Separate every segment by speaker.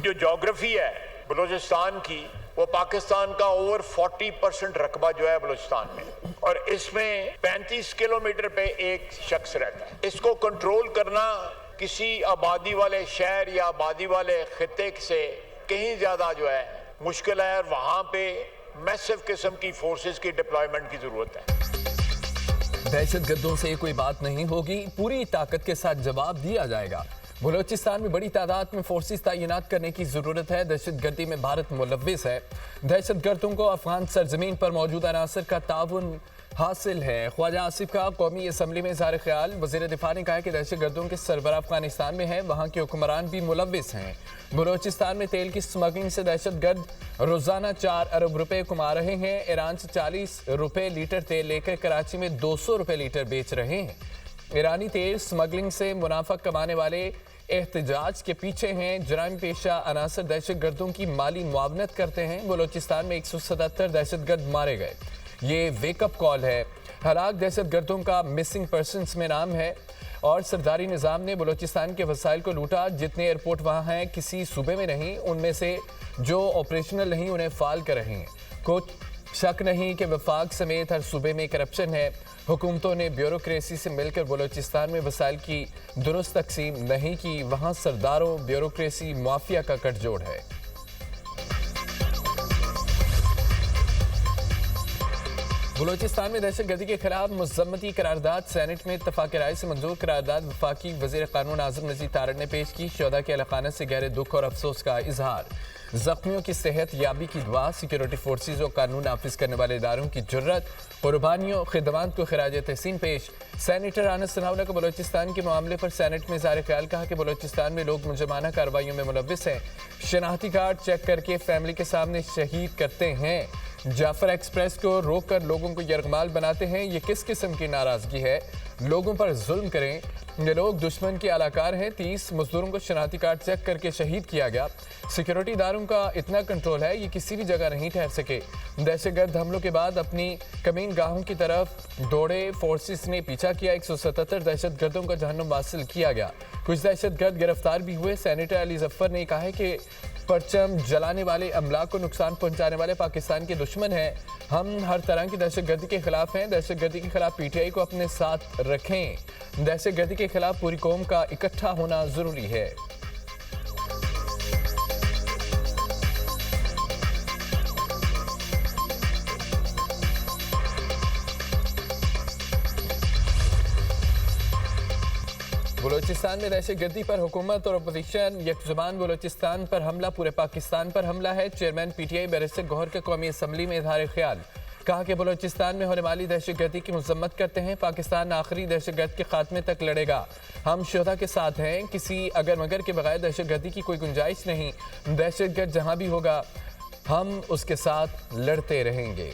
Speaker 1: जो जोग्राफी है बलूचिस्तान की, वो पाकिस्तान का ओवर 40% रकबा जो है बलूचिस्तान में, और इसमें 35 किलोमीटर पे एक शख्स रहता है। इसको कंट्रोल करना किसी आबादी वाले शहर या आबादी वाले खित्ते से कहीं ज़्यादा जो है मुश्किल है, और वहाँ पे मैसिव किस्म की फोर्सेस की डिप्लॉयमेंट की ज़रूरत है।
Speaker 2: दहशतगर्दों से कोई बात नहीं होगी, पूरी ताकत के साथ जवाब दिया जाएगा। बलूचिस्तान में बड़ी तादाद में फोर्सेस तैनात करने की जरूरत है। दहशतगर्दी में भारत मुलव्विस है। दहशतगर्दों को अफगान सरजमीन पर मौजूद अनासर का ताउन हासिल है। ख्वाजा आसिफ का कौमी असम्बली में इज़हार ख्याल। वज़ीर दिफा ने कहा कि दहशतगर्दों के सरबराह अफगानिस्तान में है, वहाँ के हुक्मरान भी मुलव्विस हैं। बलूचिस्तान में तेल की स्मगलिंग से दहशतगर्द रोजाना 4 अरब रुपए कमा रहे हैं। ईरान से 40 रुपए लीटर तेल लेकर कराची में 200 रुपए लीटर बेच रहे हैं। ईरानी तेल स्मगलिंग से मुनाफा कमाने वाले एहतजाज के पीछे हैं। जराइम पेशा अनासर दहशतगर्दों की माली मुआवनत करते हैं। बलूचिस्तान में 177 दहशतगर्द मारे गए। ये वेकअप कॉल है। हलाक दहशतगर्दों का मिसिंग पर्सन्स में नाम है। और सरदारी निज़ाम ने बलूचिस्तान के वसाइल को लूटा। जितने एयरपोर्ट वहाँ हैं किसी सूबे में नहीं, उनमें से जो ऑपरेशनल नहीं उन्हें फाल कर रहे हैं। कुछ शक नहीं कि वफाक समेत हर सूबे में करप्शन है। हुकूमतों ने ब्यूरोक्रेसी से मिलकर बलूचिस्तान में वसाइल की दुरुस्त तकसीम नहीं की। वहाँ सरदारों ब्यूरोक्रेसी माफिया का गठजोड़ है। बलूचिस्तान में दहशतगर्दी के खिलाफ मुज़म्मती करारदाद सेनेट में इत्तफाक राय से मंजूर। करारदाद वफाकी वज़ीर क़ानून आज़म नज़ीर तारड़ ने पेश की। शोहदा के अहल से गहरे दुख और अफसोस का इजहार। जख्मियों की सेहत याबी की दुआ। सिक्योरिटी फोर्सेज और कानून नाफिज करने वाले इदारों की जुर्रत। कुर्बानियों खिदमात को खिराज तहसीन पेश। सेनेटर आनस सनाउल्लाह को बलूचिस्तान के मामले पर सेनेट में इज़हार ख्याल। कहा कि बलूचिस्तान में लोग मुजरमाना कार्रवाइयों में मुलव्विस हैं। शनाख्ती कार्ड चेक करके फैमिली के सामने शहीद करते हैं। जाफर एक्सप्रेस को रोक कर लोगों को यरगमाल बनाते हैं। ये किस किस्म की नाराजगी है? लोगों पर जुल्म करें। ये लोग दुश्मन के अलाकार हैं। 30 मजदूरों को शनाख्ती कार्ड चेक करके शहीद किया गया। सिक्योरिटी इदारों का इतना कंट्रोल है, ये किसी भी जगह नहीं ठहर सके। दहशतगर्द हमलों के बाद अपनी कमीन गाहों की तरफ दौड़े। फोर्सेस ने पीछा किया। 177 दहशतगर्दों का जहन्नुम हासिल किया गया। कुछ दहशतगर्द गिरफ्तार भी हुए। सेनेटर अली जफर ने कहा है कि परचम जलाने वाले अमला को नुकसान पहुंचाने वाले पाकिस्तान के दुश्मन हैं। हम हर तरह की दहशतगर्दी के खिलाफ हैं। दहशतगर्दी के खिलाफ पीटीआई को अपने साथ रखें। दहशतगर्दी के खिलाफ पूरी कौम का इकट्ठा होना जरूरी है। बलूचिस्तान में दहशतगर्दी पर हुकूमत और अपोजिशन यकजुबान। बलूचिस्तान पर हमला पूरे पाकिस्तान पर हमला है। चेयरमैन पीटीआई बैरिस्टर गौहर के कौमी असम्बली में इज़हार ख्याल। कहा कि बलूचिस्तान में होने वाली दहशतगर्दी की मजम्मत करते हैं। पाकिस्तान आखिरी दहशतगर्द के खात्मे तक लड़ेगा। हम शोहदा के साथ हैं। किसी अगर मगर के बगैर दहशतगर्दी की कोई गुंजाइश नहीं। दहशतगर्द जहां भी होगा हम उसके साथ लड़ते रहेंगे।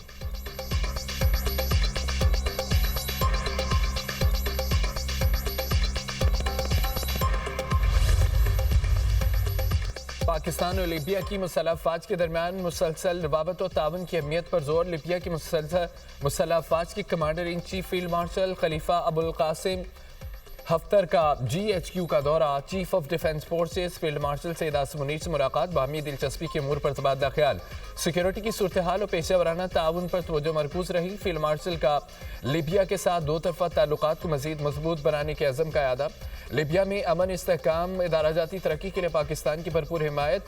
Speaker 2: पाकिस्तान और लीबिया की मुसल्लह अफवाज के दरमियान मुसलसल रवाबत और तावन की अहमियत पर जोर। लीबिया की मुसल्लह अफवाज के commander in chief field marshal Khalifa Abul Qasim Haftar का GHQ का दौरा। Chief of defence forces field marshal Syed Asim Munir से मुलाकात। बाहमी दिलचस्पी के अमूर पर तबादला ख्याल। सिक्योरिटी की सूरत हाल और पेशा वराना ताउन पर तवज्जो मरकूज रही। फील्ड मार्शल का लीबिया के साथ दो तरफा ताल्लुकात को मजीद मजबूत बनाने के अज़म का यादा। लीबिया में अमन इस्तेहकाम इदाराजाती तरक्की के लिए पाकिस्तान की भरपूर हिमायत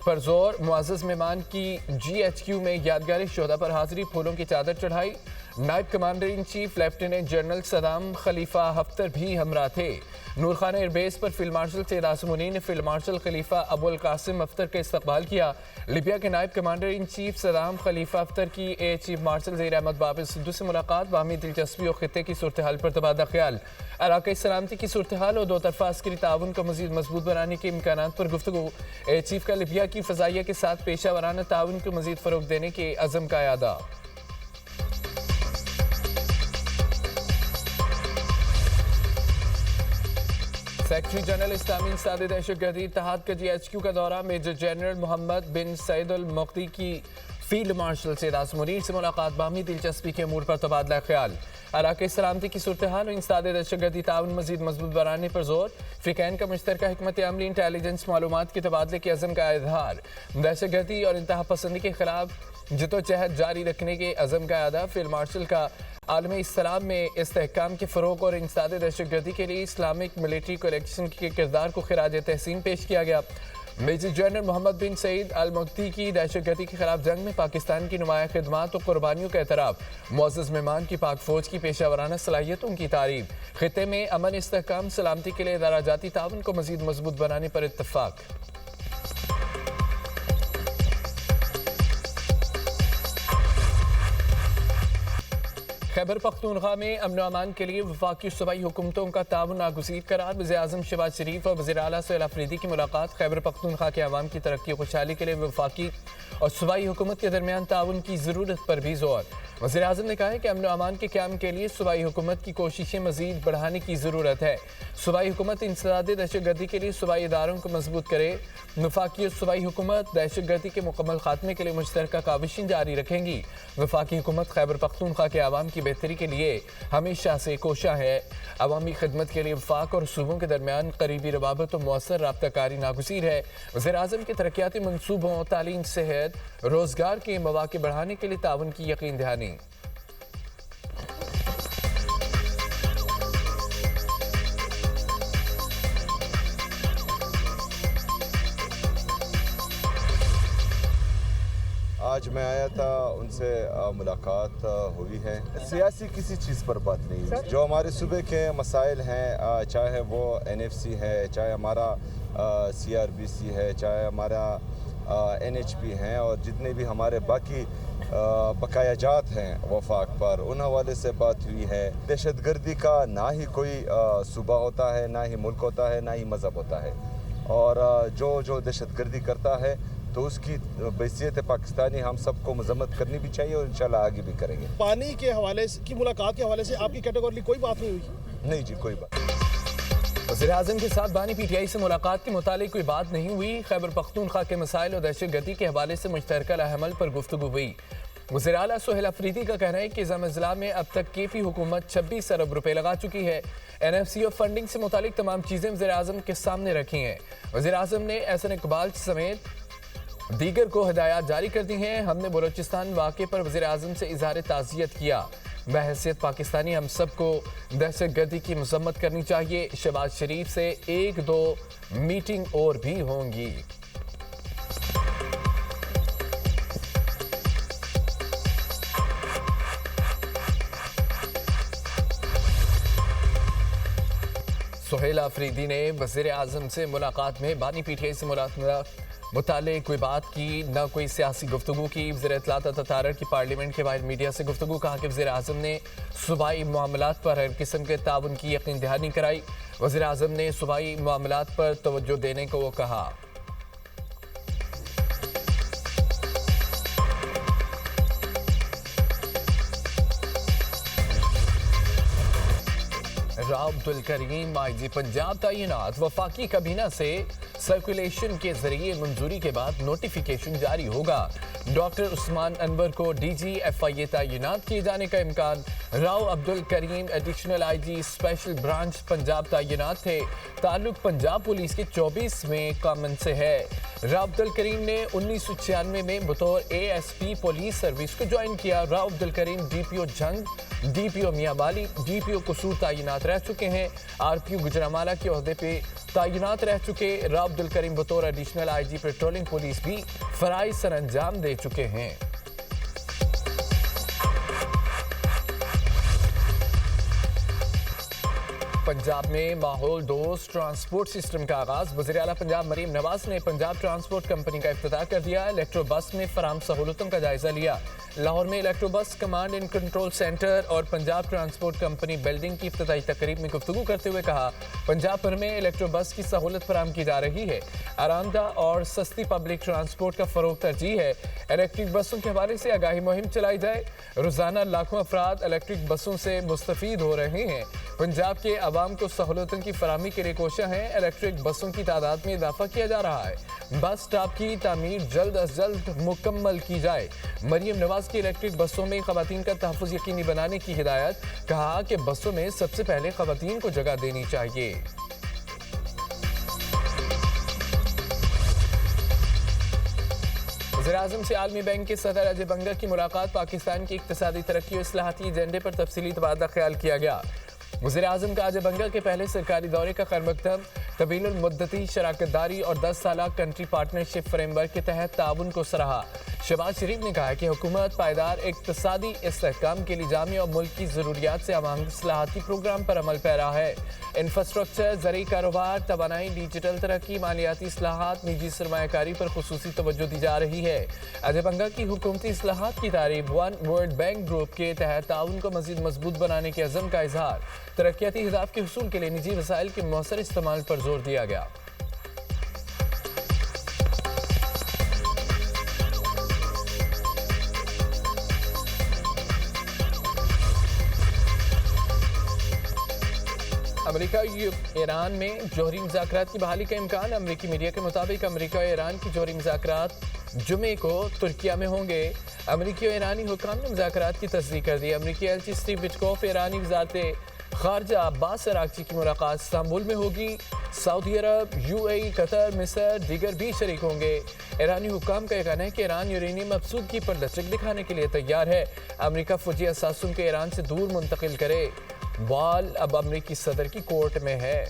Speaker 2: पर जोर। मुअज़्ज़ज़ मेहमान की GHQ में यादगारी शोहदा पर हाजिरी। फूलों की चादर चढ़ाई। नायब commander in chief lieutenant general Saddam Khalifa Haftar भी हमरा थे। नूरखाना एयरबेस पर फील्ड मार्शल सैयद आसिम मुनीर ने field marshal Khalifa Abul Qasim Haftar का इस्तकबाल किया। लीबिया के नायब commander in chief Saddam Khalifa Haftar की air chief marshal Zaheer Ahmed Babar Sidhu से मुलाकात। बाहमी दिलचस्पी और खित्ते की सूरत हाल पर तबादला ख्याल। इलाकाई सलामती की सूरत हाल और दो तरफा अस्करी ताउन को मजीद मजबूत बनाने के इम्कानात पर गुफ्तगू। एयर चीफ का लीबिया की फ़ज़ाइया के साथ पेशा वराना ताउन को मजीद फ़रोग़ देने के अज़म का यादा। सेक्रेटरी जनरल इस्लामी इंसदाद दहशतगर्दी इत्तेहाद का GHQ का दौरा। मेजर जनरल मोहम्मद बिन सईद अल मुक्ती की फील्ड मार्शल सैयद आसिम मुनीर से मुलाकात, बाहमी दिलचस्पी के अमूर पर तबादला ख्याल, इलाके सलामती की सूरत हाल और इंसदाद दहशतगर्दी ताउन मजीद मजबूत बनाने पर जोर, अफ्रीकैन का मुश्तरका हिकमत अमली इंटेलिजेंस मालूमात के तबादले के अज़म का इजहार, दहशतगर्दी और इंतहा पसंदी के खिलाफ जदोजहद जारी रखने के अज़म का अदा, फील्ड मार्शल का आलमी इस्लाम में इस्तेहकाम के फ़रोग और इंसदाद दहशतगर्दी के लिए इस्लामिक मिलिट्री कोलेक्शन के किरदार को खिराज तहसीन पेश किया गया। मेजर जनरल मोहम्मद बिन सईद अल मुक्ती की दहशतगर्दी के खिलाफ जंग में पाकिस्तान की नुमाया खिदमात और कुर्बानियों का एतराफ़, मुअज़्ज़ज़ मेहमान की पाक फ़ौज की पेशावराना सलाहियतों की तारीफ, खित्ते में अमन इस्तेहकाम सलामती के लिए इदारा-जाती ताउन को मज़ीद मजबूत बनाने पर इत्तफ़ाक़। खैबर पख्तूनख्वा में अमन व अमान के लिए वफाकी सूबाई हुकूमतों का ताउन नागुज़ीर करार, वज़ीर-ए-आज़म शहबाज शरीफ और वज़ीर-ए-आला सुहेल अफरीदी की मुलाकात, खैबर पख्तूनख्वा के अवाम की तरक्की और खुशहाली के लिए वफाकी और सूबाई हुकूमत के दरमियान ताउन की ज़रूरत पर भी जोर। वज़ीर-ए-आज़म ने कहा है कि अमन व अमान के क़याम के लिए सूबाई हुकूमत की कोशिशें मज़ीद बढ़ाने की ज़रूरत है। सूबाई हुकूमत इंसदाद दहशतगर्दी के लिए सूबाई इदारों को मजबूत करे। वफाकी और सूबाई हुकूमत दहशतगर्दी के मुकम्मल खात्मे के लिए मुश्तरका काविशें जारी रखेंगी। वफाकी हुकूमत खैबर पख्तूनख्वा के अवाम की बेहतरी के लिए हमेशा से कोशा है। अवामी खिदमत के लिए वफाक और सूबों के दरमियान करीबी रवाबत और मौसर राब्ताकारी नागुज़ीर है। वज़ीर-ए-आज़म के तरक्याती मनसूबों, तालीम, सेहत, रोज़गार के मौक़े बढ़ाने के लिए ताउन की यकीन दहानी।
Speaker 3: आज मैं आया था, उनसे मुलाकात हुई है। सियासी किसी चीज़ पर बात नहीं है। जो हमारे सूबे के मसाइल हैं, चाहे वो NFC है, चाहे हमारा CRBC है, चाहे हमारा NHP हैं, और जितने भी हमारे बाकी बकायाजात हैं वफाक पर, उन हवाले से बात हुई है। दहशतगर्दी का ना ही कोई सूबा होता है, ना ही मुल्क होता है, ना ही मज़हब होता है, और जो दहशतगर्दी करता है तो उसकी बैसियत पाकिस्तानी हम सबको मजम्मत करनी भी चाहिए और इंशाल्लाह आगे भी करेंगे।
Speaker 4: पानी के हवाले की मुलाकात के हवाले से आपकी कैटेगरी कोई बात नहीं हुई?
Speaker 3: नहीं जी, कोई बात।
Speaker 2: वज़ीर-ए-आज़म के साथ बानी PTI से मुलाकात के मुतालिक कोई बात नहीं हुई। खैबर पख्तूनख्वा के मसाइल और दहशतगर्दी के हवाले से मुश्तरका अमल पर गुफ्तगू हुई। वज़ीर-ए-आला सुहेल अफरीदी का कहना है कि ज़म-ए-ज़िला में अब तक KP हुकूमत 26 अरब रुपए लगा चुकी है। NFC और फंडिंग से मुतालिक तमाम चीज़ें वज़ीर-ए-आज़म के सामने रखी हैं। वज़ीर-ए-आज़म ने एहसन इकबाल समेत दीगर को हिदायत जारी कर दी हैं। हमने बलोचिस्तान वाक़े पर वज़ीर-ए-आज़म से इज़हार ताज़ियत किया। बहैसियत पाकिस्तानी हम सबको दहशतगर्दी की मज़म्मत करनी चाहिए। शहबाज शरीफ से 1-2 मीटिंग और भी होंगी। सुहेल अफरीदी ने वज़ीर-ए-आज़म से मुलाकात में बानी PTI से मुलाकात मुताले कोई बात की, न कोई सियासी गुफ्तगू की। वज़ीर इत्तलात ततारक की पार्लियामेंट के बाहर मीडिया से गुफ्तगू, कहा कि वज़ीर-ए-आज़म ने सूबाई मामलात पर हर किस्म के ताउन की यकीन दहानी कराई। वज़ीर-ए-आज़म ने सूबाई मामलात पर तवज्जो देने को कहा। राव अब्दुल करीम IG पंजाब तैनात, वफाकी काबीना से सर्कुलेशन के जरिए मंजूरी के बाद नोटिफिकेशन जारी होगा। डॉक्टर उस्मान अनवर को DG FIA तैनात किए जाने का इम्कान। Rao Abdul Karim additional IG special branch Punjab तैनात थे। ताल्लुक पंजाब पुलिस के 24वें कामन से है। राव अब्दुल करीम ने 1996 में बतौर ASP पुलिस सर्विस को ज्वाइन किया। राव अब्दुल करीम DPO जंग, DPO मियांवाली, DPO कसूर तैनात रह चुके हैं। RPO गुजरांवाला के ओहदे पे तैनात रह चुके। राव अब्दुल करीम बतौर एडिशनल IG पेट्रोलिंग पुलिस भी फराइज सर अंजाम दे चुके हैं। पंजाब में माहौल दोस्त ट्रांसपोर्ट सिस्टम का आगाज। वज़ीर-ए-आला पंजाब मरीम नवाज ने पंजाब ट्रांसपोर्ट कंपनी का इफ्तिताह कर दिया। इलेक्ट्रो बस में फराहम सहूलतों का जायजा लिया। لاہور میں الیکٹرو بس کمانڈ اینڈ کنٹرول سینٹر اور پنجاب ٹرانسپورٹ کمپنی بلڈنگ کی افتتاحی تقریب میں گفتگو کرتے ہوئے کہا پنجاب بھر میں الیکٹرو بس کی سہولت فراہم کی جا رہی ہے، آرام دہ اور سستی پبلک ٹرانسپورٹ کا فروغ ترجیح ہے، الیکٹرک بسوں کے حوالے سے آگاہی مہم چلائی جائے، روزانہ لاکھوں افراد الیکٹرک بسوں سے مستفید ہو رہے ہیں، پنجاب کے عوام کو سہولتوں کی فراہمی کے لیے کوشاں ہیں، الیکٹرک بسوں کی تعداد میں اضافہ کیا جا رہا ہے، بس اسٹاپ کی تعمیر جلد از جلد مکمل کی جائے، مریم نواز کی الیکٹرک بسوں میں خواتین کا تحفظ یقینی بنانے کی ہدایت، کہا کہ بسوں میں سب سے پہلے خواتین کو جگہ دینی چاہیے۔ وزیراعظم سے عالمی بینک کے صدر اجے بنگا کی ملاقات، پاکستان کی اقتصادی ترقی اور اصلاحاتی ایجنڈے پر تفصیلی تبادلہ خیال کیا گیا۔ وزیراعظم کا اجے بنگا کے پہلے سرکاری دورے کا خیر مقدم، طویل المدتی شراکت داری اور 10 سالہ کنٹری پارٹنرشپ فریم ورک کے تحت تعاون کو سراہا۔ شہباز شریف نے کہا کہ حکومت پائیدار اقتصادی استحکام کے لیے جامع اور ملک کی ضروریات سے آماہنگ اصلاحاتی پروگرام پر عمل پیرا ہے۔ انفراسٹرکچر، زرعی کاروبار، توانائی، ڈیجیٹل ترقی، مالیاتی اصلاحات، نجی سرمایہ کاری پر خصوصی توجہ دی جا رہی ہے۔ اجے بنگا کی حکومتی اصلاحات کی تعریف، ون ورلڈ بینک گروپ کے تحت تعاون کو مزید مضبوط بنانے کے عزم کا اظہار، ترقیاتی اہداف کے حصول کے لیے نجی وسائل کے مؤثر استعمال پر زور دیا گیا۔ امریکہ ایران میں جوہری مذاکرات کی بحالی کا امکان، امریکی میڈیا کے مطابق امریکہ اور ایران کی جوہری مذاکرات جمعے کو ترکیہ میں ہوں گے۔ امریکی اور ایرانی حکام نے مذاکرات کی تصدیق کر دی۔ امریکی ایلچی اسٹیو وٹکوف، ایرانی وزارت خارجہ عباس اراغچی کی ملاقات استنبول میں ہوگی۔ سعودی عرب، UAE، قطر، مصر دیگر بھی شریک ہوں گے۔ ایرانی حکام کا یہ کہنا ہے کہ ایران یورینیم افزودگی پر لچک دکھانے کے لیے تیار ہے، امریکہ فوجی اثاثوں کو ایران سے دور منتقل کرے۔ بال اب امریکی صدر کی کورٹ میں ہے۔